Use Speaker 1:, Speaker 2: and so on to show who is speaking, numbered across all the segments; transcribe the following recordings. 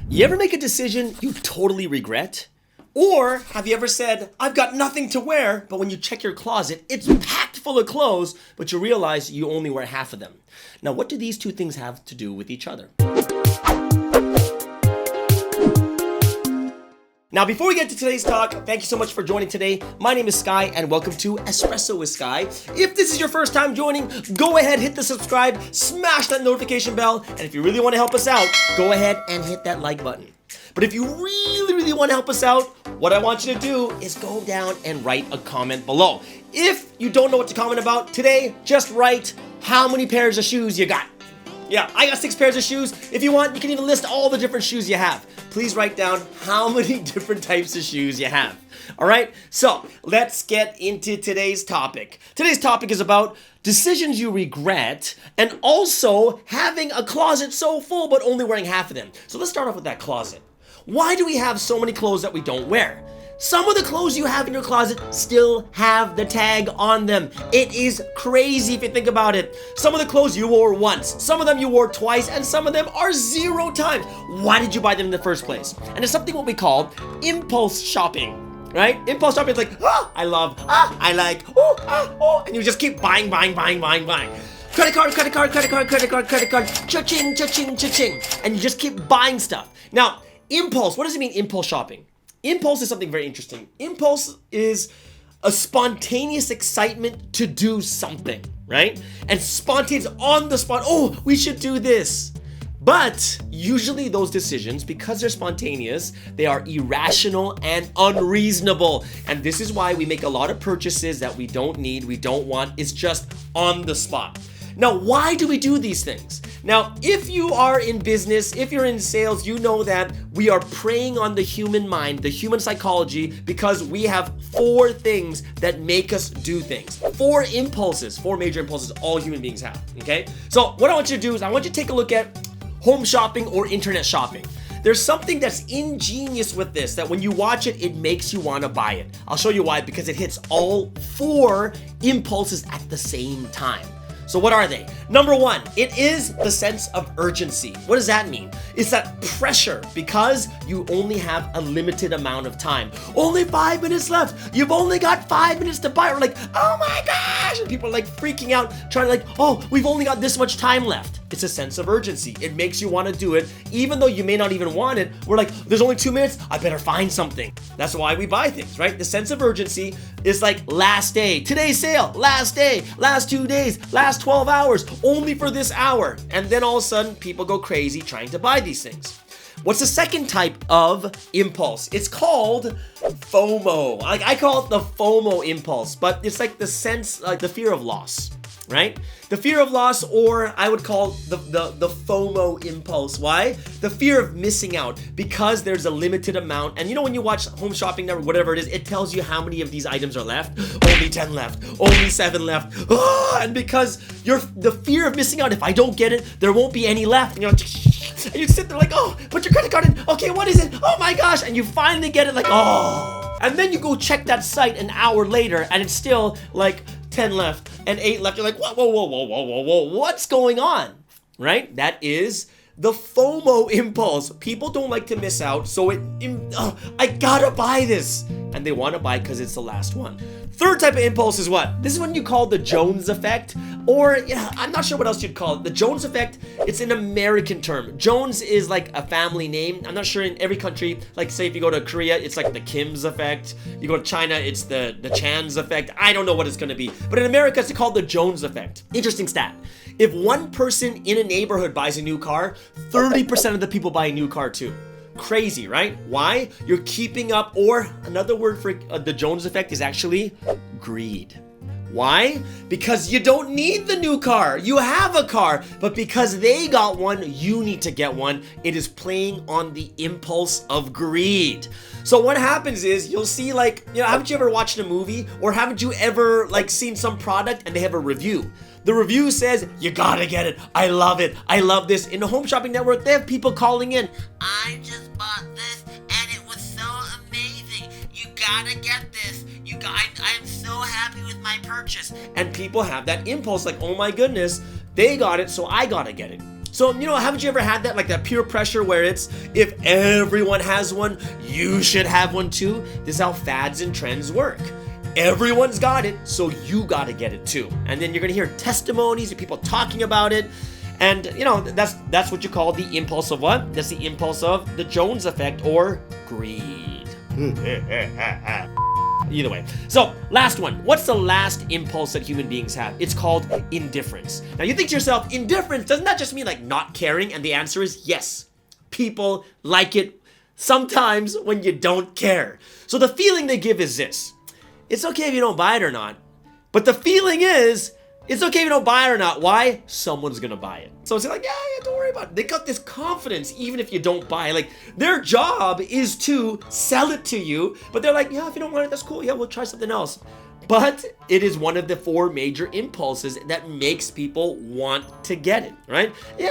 Speaker 1: You ever make a decision you totally regret? Or have you ever said, I've got nothing to wear, but when you check your closet, it's packed full of clothes, but you realize you only wear half of them? Now, what do these two things have to do with each other? Now, before we get to today's talk, thank you so much for joining today. My name is Sky, and welcome to Espresso with Sky. If this is your first time joining, go ahead, hit the subscribe, smash that notification bell, and if you really want to help us out, go ahead and hit that like button. But if you really want to help us out, what I want you to do is go down and write a comment below. If you don't know what to comment about today, just write how many pairs of shoes you got. Yeah, I got 6 pairs of shoes. If you want, you can even list all the different shoes you have. Please write down how many different types of shoes you have. All right, so let's get into today's topic. Today's topic is about decisions you regret and also having a closet so full but only wearing half of them. So let's start off with that closet. Why do we have so many clothes that we don't wear? Some of the clothes you have in your closet still have the tag on them. It is crazy if you think about it. Some of the clothes you wore once, some of them you wore twice, and some of them are 0 times. Why did you buy them in the first place? And it's something what we call impulse shopping, right? Impulse shopping is like, I love, I like, and you just keep buying. Credit card, cha-ching, cha-ching, cha-ching. And you just keep buying stuff. Now, impulse, what does it mean, impulse shopping? Impulse is something very interesting. Impulse is a spontaneous excitement to do something, right? And spontaneous on the spot, oh, we should do this. But usually those decisions, because they're spontaneous, they are irrational and unreasonable. And this is why we make a lot of purchases that we don't need, we don't want. It's just on the spot. Now, why do we do these things? Now, if you are in business, if you're in sales, you know that we are preying on the human mind, the human psychology, because we have 4 things that make us do things. 4 impulses, 4 major impulses all human beings have, okay? So what I want you to do is I want you to take a look at home shopping or internet shopping. There's something that's ingenious with this, that when you watch it, it makes you want to buy it. I'll show you why, because it hits all 4 impulses at the same time. So what are they? Number 1, it is the sense of urgency. What does that mean? It's that pressure because you only have a limited amount of time. Only 5 minutes left. You've only got 5 minutes to buy. We're like, oh my gosh. And people are like freaking out, trying to like, oh, we've only got this much time left. It's a sense of urgency. It makes you want to do it. Even though you may not even want it, we're like, there's only 2 minutes. I better find something. That's why we buy things, right? The sense of urgency is like last day, today's sale, last day, last 2 days, last 12 hours, only for this hour. And then all of a sudden, people go crazy trying to buy these things. What's the second type of impulse? It's called FOMO. Like I call it the FOMO impulse, but it's like the sense, like the fear of loss, right? The fear of loss, or I would call the FOMO impulse. Why? The fear of missing out, because there's a limited amount. And you know when you watch Home Shopping Network, whatever it is, it tells you how many of these items are left. Only 10 left. Only 7 left. And because the fear of missing out, if I don't get it, there won't be any left. And you sit there like, oh, put your credit card in. Okay, what is it? Oh my gosh. And you finally get it like, oh. And then you go check that site an hour later and it's still like 10 left and 8 left. You're like, whoa, what's going on? Right? That is the FOMO impulse. People don't like to miss out, so I gotta buy this. And they want to buy because it's the last one. Third type of impulse is what? This is what you call the Jones effect, or I'm not sure what else you'd call it. The Jones effect, it's an American term. Jones is like a family name. I'm not sure in every country, like say if you go to Korea, it's like the Kim's effect. You go to China, it's the Chan's effect. I don't know what it's going to be. But in America, it's called the Jones effect. Interesting stat. If one person in a neighborhood buys a new car, 30% of the people buy a new car too. Crazy, right? Why? You're keeping up, or another word for the Jones effect is actually greed. Why? Because you don't need the new car. You have a car, but because they got one, you need to get one. It is playing on the impulse of greed. So what happens is you'll see like, haven't you ever watched a movie, or haven't you ever like seen some product and they have a review? The review says, you gotta get it. I love it. I love this. In the Home Shopping Network, they have people calling in.
Speaker 2: I just bought this and it was so amazing. You gotta get this. I'm so happy with my purchase.
Speaker 1: And people have that impulse like, oh my goodness, they got it, so I gotta get it. So, haven't you ever had that, like that peer pressure where it's, if everyone has one, you should have one too? This is how fads and trends work. Everyone's got it, so you gotta get it too. And then you're gonna hear testimonies of people talking about it. And that's what you call the impulse of what? That's the impulse of the Jones effect or greed. Either way. So, last one. What's the last impulse that human beings have? It's called indifference. Now, you think to yourself, indifference, doesn't that just mean like not caring? And the answer is yes. People like it sometimes when you don't care. So the feeling they give is this. It's okay if you don't buy it or not. But the feeling is, it's okay if you don't buy it or not. Why? Someone's gonna buy it. So it's like, yeah, don't worry about it. They got this confidence even if you don't buy it. Like, their job is to sell it to you, but they're like, yeah, if you don't want it, that's cool. Yeah, we'll try something else. But it is one of the 4 major impulses that makes people want to get it, right? Yeah,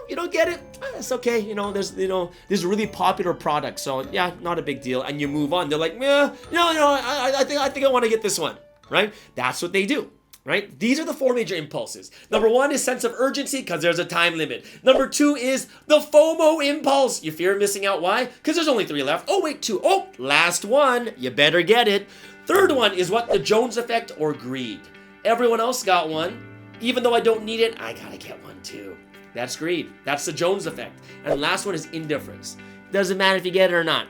Speaker 1: you don't get it, it's okay. There's this really popular product, so yeah, not a big deal. And you move on. They're like, yeah, I think I want to get this one, right? That's what they do. Right? These are the 4 major impulses. Number 1 is sense of urgency because there's a time limit. Number 2 is the FOMO impulse. You fear missing out. Why? Because there's only 3 left. Oh, wait, 2. Oh, last one. You better get it. Third one is what? The Jones effect or greed. Everyone else got one. Even though I don't need it, I gotta get one too. That's greed. That's the Jones effect. And last one is indifference. Doesn't matter if you get it or not.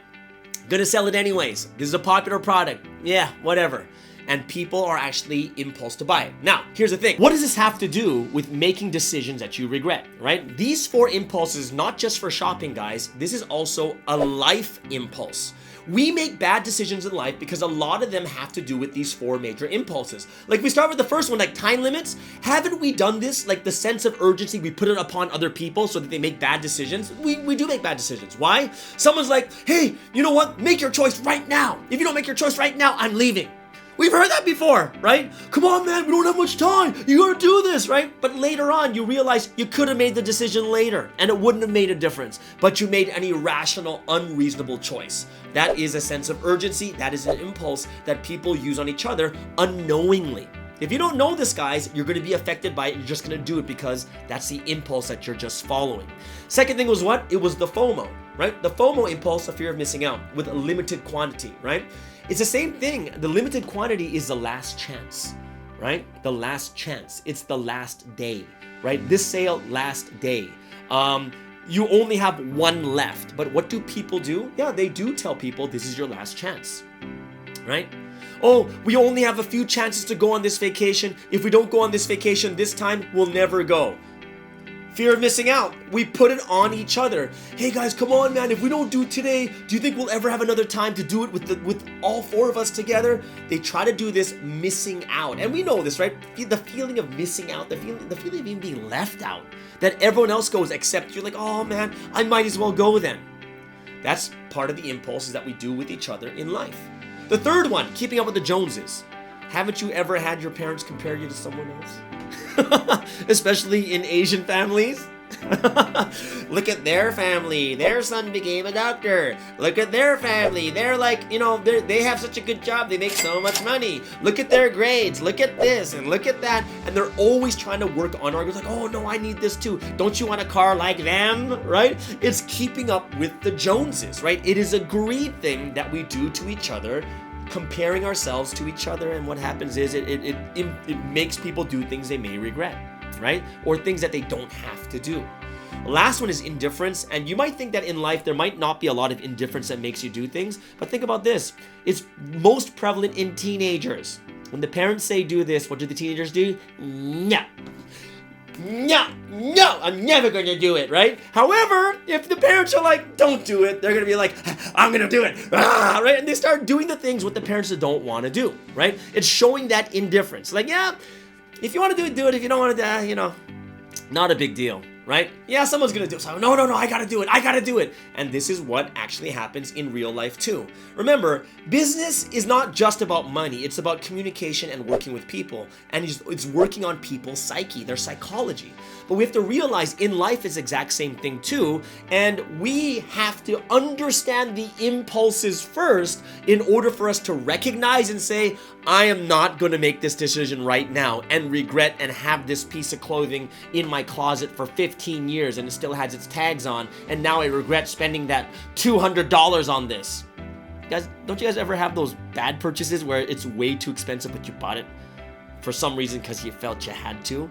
Speaker 1: Gonna sell it anyways. This is a popular product. Yeah, whatever. And people are actually impulse to buy it. Now, here's the thing. What does this have to do with making decisions that you regret, right? These 4 impulses, not just for shopping, guys. This is also a life impulse. We make bad decisions in life because a lot of them have to do with these 4 major impulses. Like, we start with the first one, like time limits. Haven't we done this? Like the sense of urgency, we put it upon other people so that they make bad decisions. We do make bad decisions. Why? Someone's like, hey, you know what? Make your choice right now. If you don't make your choice right now, I'm leaving. We've heard that before, right? Come on, man, we don't have much time. You gotta do this, right? But later on, you realize you could have made the decision later and it wouldn't have made a difference. But you made an irrational, unreasonable choice. That is a sense of urgency. That is an impulse that people use on each other unknowingly. If you don't know this, guys, you're going to be affected by it. You're just going to do it because that's the impulse that you're just following. Second thing was what? It was the FOMO, right? The FOMO impulse, the fear of missing out, with a limited quantity, right? It's the same thing. The limited quantity is the last chance, right? The last chance. It's the last day, right? This sale, last day. You only have one left. But what do people do? Yeah, they do tell people this is your last chance, right? Oh, we only have a few chances to go on this vacation. If we don't go on this vacation this time, we'll never go. Fear of missing out. We put it on each other. Hey guys, come on, man. If we don't do it today, do you think we'll ever have another time to do it with all 4 of us together? They try to do this missing out. And we know this, right? The feeling of missing out, the feeling of even being left out. That everyone else goes except you're like, oh man, I might as well go then. That's part of the impulses that we do with each other in life. The third one, keeping up with the Joneses. Haven't you ever had your parents compare you to someone else? Especially in Asian families. Look at their family. Their son became a doctor. Look at their family. They're like, they have such a good job. They make so much money. Look at their grades. Look at this and look at that. And they're always trying to work on arguments like, oh no, I need this too. Don't you want a car like them? Right? It's keeping up with the Joneses, right? It is a greed thing that we do to each other, comparing ourselves to each other. And what happens is it makes people do things they may regret, right? Or things that they don't have to do. Last one is indifference, and you might think that in life there might not be a lot of indifference that makes you do things, but think about this. It's most prevalent in teenagers. When the parents say do this, what do the teenagers do? No, I'm never gonna do it, right? However, if the parents are like, don't do it, they're gonna be like, I'm gonna do it, right? And they start doing the things what the parents don't want to do, right? It's showing that indifference. Like, yeah, if you want to do it, do it. If you don't want to, not a big deal, right? Yeah, someone's gonna do it. So no, I gotta do it. And this is what actually happens in real life too. Remember, business is not just about money. It's about communication and working with people. And it's working on people's psyche, their psychology. But we have to realize in life it's the exact same thing too. And we have to understand the impulses first in order for us to recognize and say, I am not going to make this decision right now and regret and have this piece of clothing in my closet for 50 15 years and it still has its tags on, and now I regret spending that $200 on this. Guys, don't you guys ever have those bad purchases where it's way too expensive but you bought it for some reason because you felt you had to?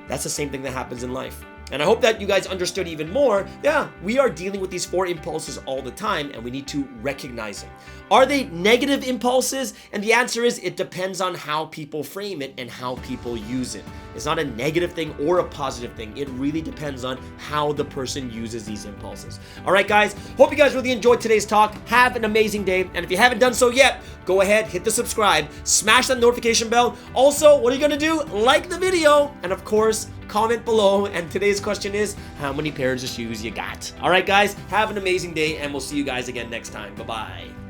Speaker 1: That's the same thing that happens in life. And I hope that you guys understood even more. Yeah, we are dealing with these 4 impulses all the time, and we need to recognize them. Are they negative impulses? And the answer is it depends on how people frame it and how people use it. It's not a negative thing or a positive thing. It really depends on how the person uses these impulses. All right, guys, hope you guys really enjoyed today's talk. Have an amazing day. And if you haven't done so yet, go ahead, hit the subscribe, smash that notification bell. Also, what are you gonna do? Like the video, and of course, comment below. And today's question is, how many pairs of shoes you got? All right, guys, have an amazing day, and we'll see you guys again next time. Bye-bye.